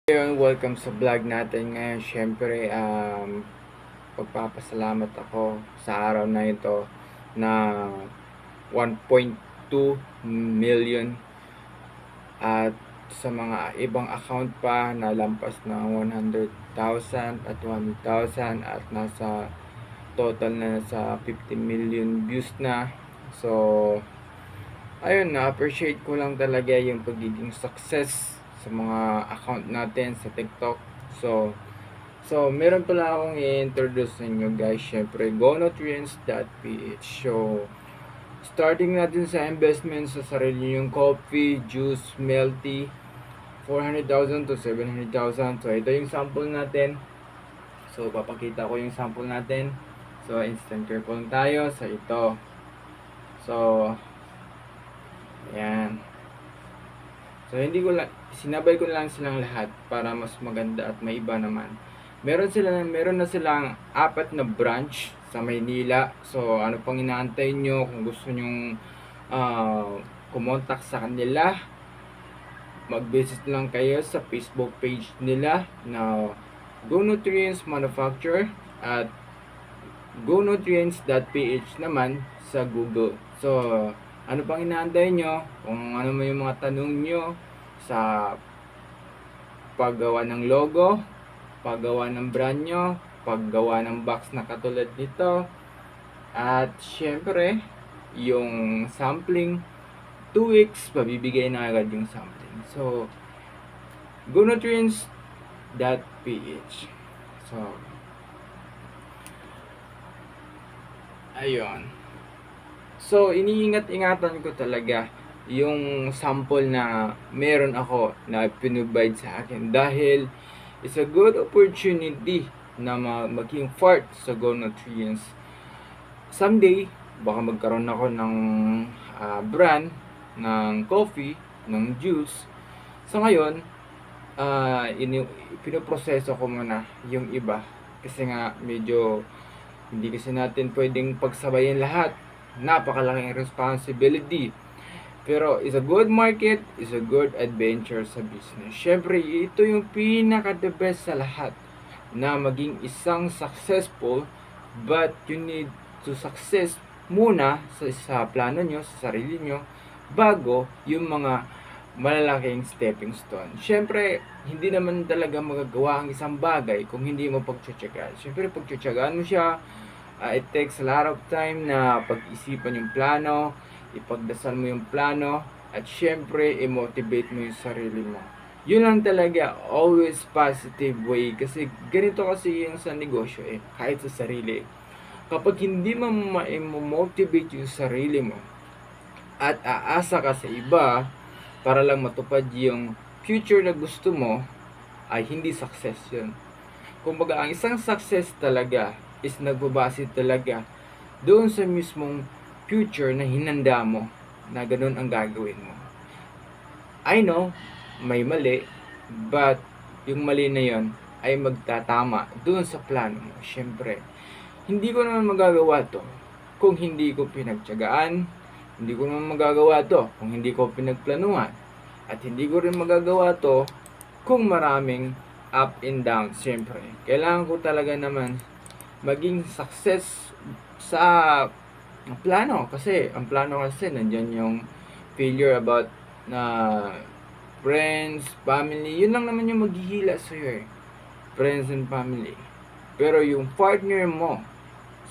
Ayun, welcome sa vlog natin ngayon. Siyempre, pagpapasalamat ako sa araw na ito na 1.2 million at sa mga ibang account pa na lampas na 100,000 at 100,000 at nasa total na sa 50 million views na. So, ayun, na-appreciate ko lang talaga yung pagiging success sa mga account natin sa TikTok. So meron pala akong i-introduce sa inyo guys. Syempre, gonutrients.ph. So, starting natin sa investment sa sarili yung coffee, juice, milk tea, 400,000 to 700,000. So, ito yung sample natin. So, papakita ko yung sample natin. So, instant careful tayo sa ito. So, ayan. So, sinabay ko lang silang lahat para mas maganda at may iba naman. Meron na silang 4 na branch sa Maynila. So, ano pang inaantay nyo kung gusto nyong kumontak sa kanila, mag-visit lang kayo sa Facebook page nila na Go Nutrients Manufacturer at gonutrients.ph naman sa Google. So, ano pang inaantay nyo? Kung ano man yung mga tanong nyo sa paggawa ng logo, paggawa ng brand nyo, paggawa ng box na katulad nito, at syempre, yung sampling, 2 weeks, pabibigay na agad yung sampling. So, gonutrients.ph. So, ayun. So, iniingat-ingatan ko talaga yung sample na meron ako na pinrovide sa akin dahil it's a good opportunity na maging part sa Go Nutrients. Someday, baka magkaroon ako ng brand ng coffee, ng juice. So ngayon, pinoproseso ko muna yung iba kasi nga medyo hindi kasi natin pwedeng pagsabayin lahat. Napakalaking responsibility. Pero is a good market, is a good adventure sa business. Syempre, ito yung pinaka the best sa lahat na maging isang successful, but you need to success muna sa plano nyo, sa sarili nyo, bago yung mga malalaking stepping stone. Syempre, hindi naman talaga magagawa ang isang bagay kung hindi mo pagtsatsagaan. Syempre, pagtsatsagaan mo siya, it takes a lot of time na pag-isipan yung plano, ipagdasal mo yung plano, at syempre, i-motivate mo yung sarili mo. Yun lang talaga, always positive way. Kasi ganito kasi yung sa negosyo kahit sa sarili. Kapag hindi mo ma-motivate yung sarili mo, at aasa ka sa iba, para lang matupad yung future na gusto mo, ay hindi success yun. Kumbaga, ang isang success talaga is nagbabase talaga doon sa mismong future na hinanda mo na ganun ang gagawin mo. I know, may mali, but yung mali na yon ay magtatama doon sa plano mo. Syempre, hindi ko naman magagawa to kung hindi ko pinagtiyagaan, hindi ko naman magagawa to kung hindi ko pinagplanuhan, at hindi ko rin magagawa to kung maraming up and down. Syempre, kailangan ko talaga naman maging success sa plano, kasi ang plano kasi nandyan yung failure about na friends, family, yun lang naman yung maghihila sa'yo friends and family. Pero yung partner mo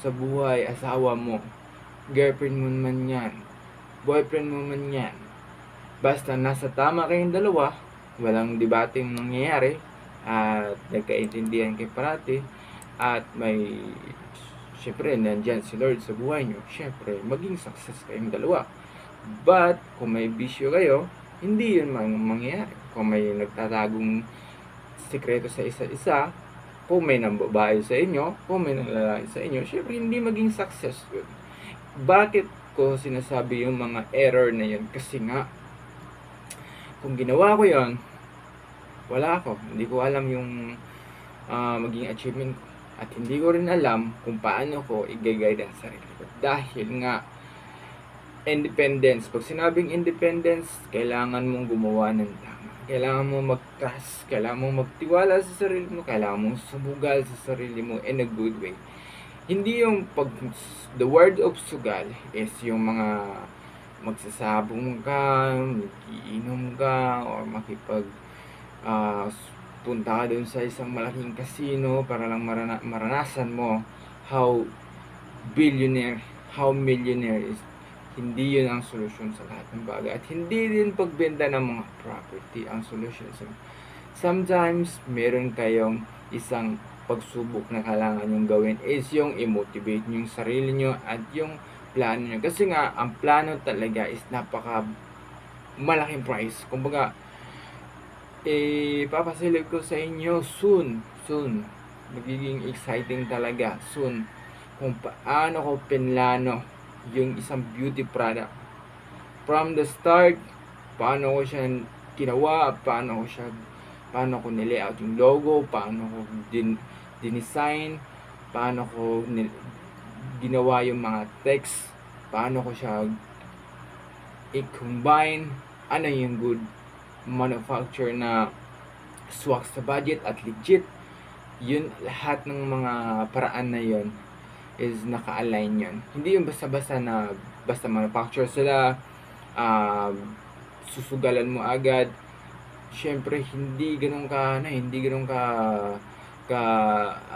sa buhay, asawa mo, girlfriend mo man yan, boyfriend mo man yan, basta nasa tama kayong dalawa, walang debating nangyayari, at nagkaintindihan kayo parati, at may syempre nandyan si Lord sa buhay nyo, syempre maging success kayong dalawa. But kung may bisyo kayo, hindi yun mangyayari. Kung may nagtatagong sikreto sa isa't isa, kung may nambabae sa inyo, kung may nanlalaki sa inyo, syempre hindi maging success yun. Bakit ko sinasabi yung mga error na yun? Kasi nga, kung ginawa ko yun, wala ako. Hindi ko alam yung maging achievement ko. At hindi ko rin alam kung paano ko i-guide ang sarili ko. Dahil nga, independence. Pag sinabing independence, kailangan mong gumawa ng tama. Kailangan mo mag-trust, kailangan mo magtiwala sa sarili mo, kailangan mo sumugal sa sarili mo in a good way. Hindi yung the word of sugal is yung mga magsasabong ka, magiinom ka, or ah, punta ka dun sa isang malaking casino para lang maranasan mo how millionaire is. Hindi yun ang solusyon sa lahat ng bagay. At hindi din pagbenta ng mga property ang solusyon. Sometimes, meron kayong isang pagsubok na kailangan yung gawin is yung i-motivate nyo yung sarili nyo at yung plano nyo. Kasi nga, ang plano talaga is napaka malaking price. Kumbaga, papasilip ko sa inyo soon. Magiging exciting talaga soon kung paano ko pinlano yung isang beauty product from the start. Paano ko siya ginawa, paano ko nilayout yung logo, paano ko dinesign, paano ko ginawa yung mga text, paano ko siya i-combine, ano yung good manufacture na swak sa budget at legit. Yun, lahat ng mga paraan na yun is naka-align yun. Hindi yung basta-basta na basta manufacture sila, susugalan mo agad. Syempre hindi ganoon ka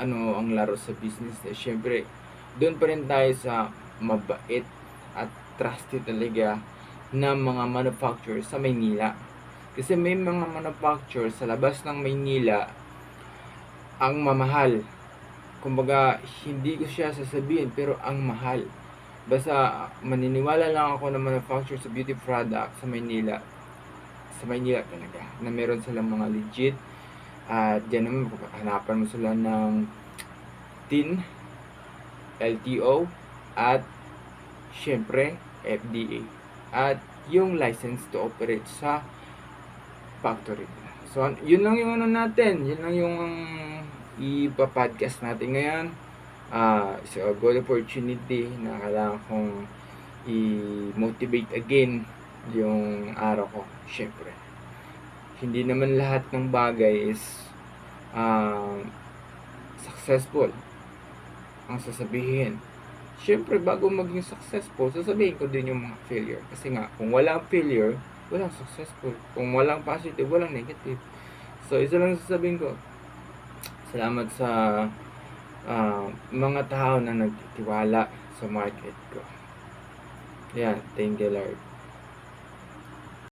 ang laro sa business. Syempre doon pa rin tayo sa mabait at trusted talaga na mga manufacturer sa Maynila. Kasi may mga manufacturer sa labas ng Maynila ang mamahal. Kumbaga, hindi ko siya sasabihin pero ang mahal. Basta maniniwala lang ako na manufacturer sa beauty product sa Maynila. Sa Maynila talaga. Na meron silang mga legit. At dyan naman, hanapan mo sila ng TIN, LTO, at syempre, FDA. At yung license to operate sa factory. So, yun lang yung natin. Yun lang yung ipa-podcast natin ngayon. It's a good opportunity na kailangan kong i-motivate again yung araw ko. Syempre, hindi naman lahat ng bagay is successful ang sasabihin. Syempre, bago maging successful, sasabihin ko din yung mga failure. Kasi nga, kung walang failure, walang successful. Kung walang positive, walang negative. So, isa lang sasabihin ko, salamat sa mga tao na nagtitiwala sa market ko. Yan, thank you Lord.